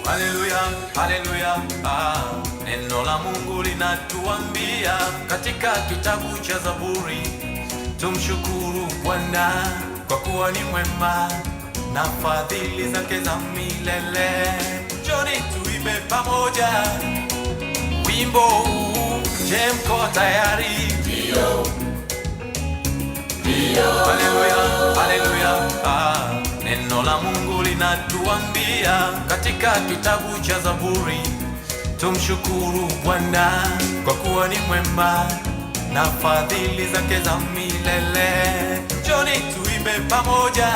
Haleluya, haleluya, neno la Mungu linatuambia katika kitabu cha Zaburi, tumshukuru Bwana kwa kuwa ni mwema na fadhili zake za milele. Njoni tuimbe pamoja wimbo huu. Je, mko tayari? Ndio. Ndio. Haleluya, haleluya, neno la Mungu linatuambia katika kitabu cha Zaburi, tumshukuru Bwana kwa kuwa ni mwema na fadhili zake za milele. Njoni tuimbe pamoja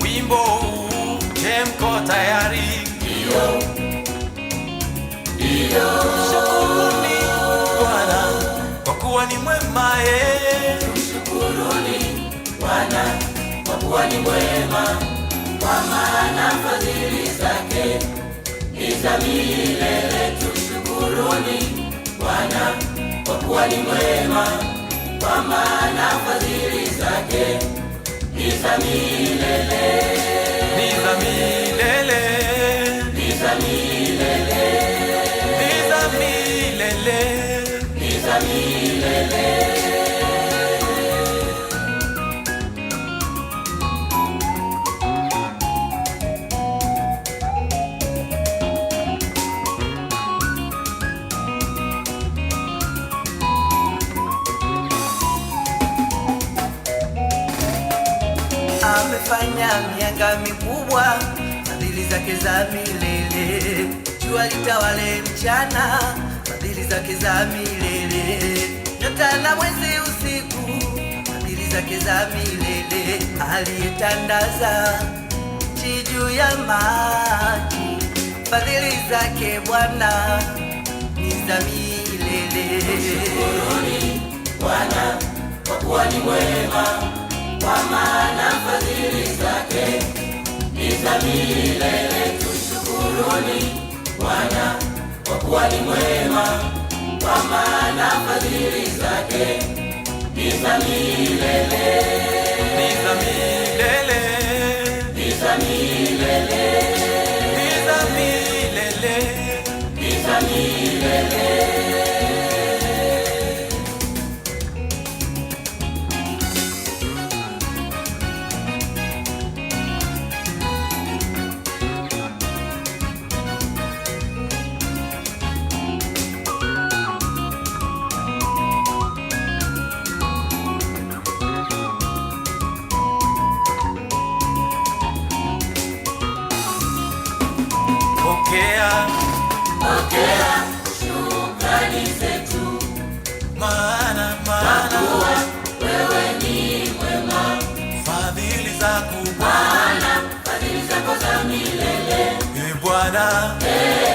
wimbo huu. Je, mko tayari? Ndio. Ndio. Tumshukuruni Bwana kwa kuwa ni mwema. Tumshukuruni Bwana kwa kuwa ni mwema, kwa maana fadhili zake ni za milele. Tumshukuruni Bwana kwa kuwa ni mwema, kwa maana fadhili zake ni za milele. Ni za milele. Ni za milele. Ni za milele. Ni za milele. Amefanya mianga mikubwa, fadhili zake za milele. Jua litawale mchana, fadhili zake za milele. Nyota na mwezi usiku, fadhili zake za milele. Aliyetandaza nchi juu ya maji, fadhili zake Bwana ni za milele. Tumshukuruni Bwana kwa kuwa ni mwema, kwa maana fadhili zake ni za milele. Tumshukuruni Bwana kwa kuwa ni mwema, kwa maana fadhili zake ni za milele. Ni za milele. Ni za milele. Ni za milele. Ni za milele. Pokea shukrani zetu, maana wewe ni mwema, fadhili zako maana fadhili zako za milele. Bwana,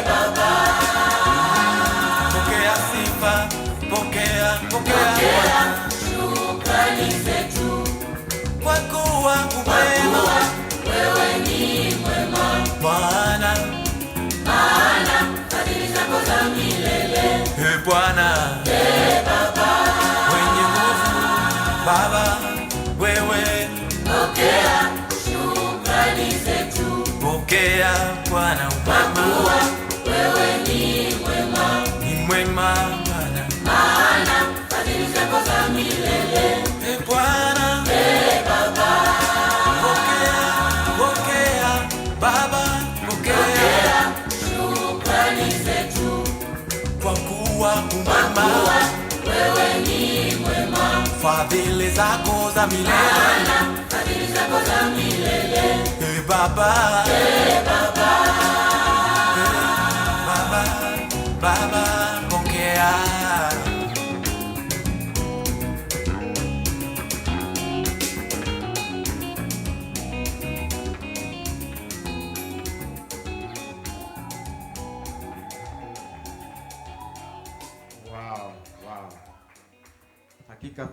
Baba, pokea sifa, pokea shukrani zetu, kwa kuwa umwema. wewe ni mwema, Bwana, maana fadhili zako za milele. Bwana, Baba, mwenye nguvu, Baba, wewe pokea shukrani zetu, pokea. Bwana umwema, wewe ni mwema, ni mwema Bwana, maana fadhili zako za milele. Bwana, Baba, pokea Baba, pokea shukrani zetu, kwa kuwa umwema. wewe ni mwema, Fadhili zako za milele. maana fadhili zako za milele. Baba, Baba, pokea. Wow, wow. Hakika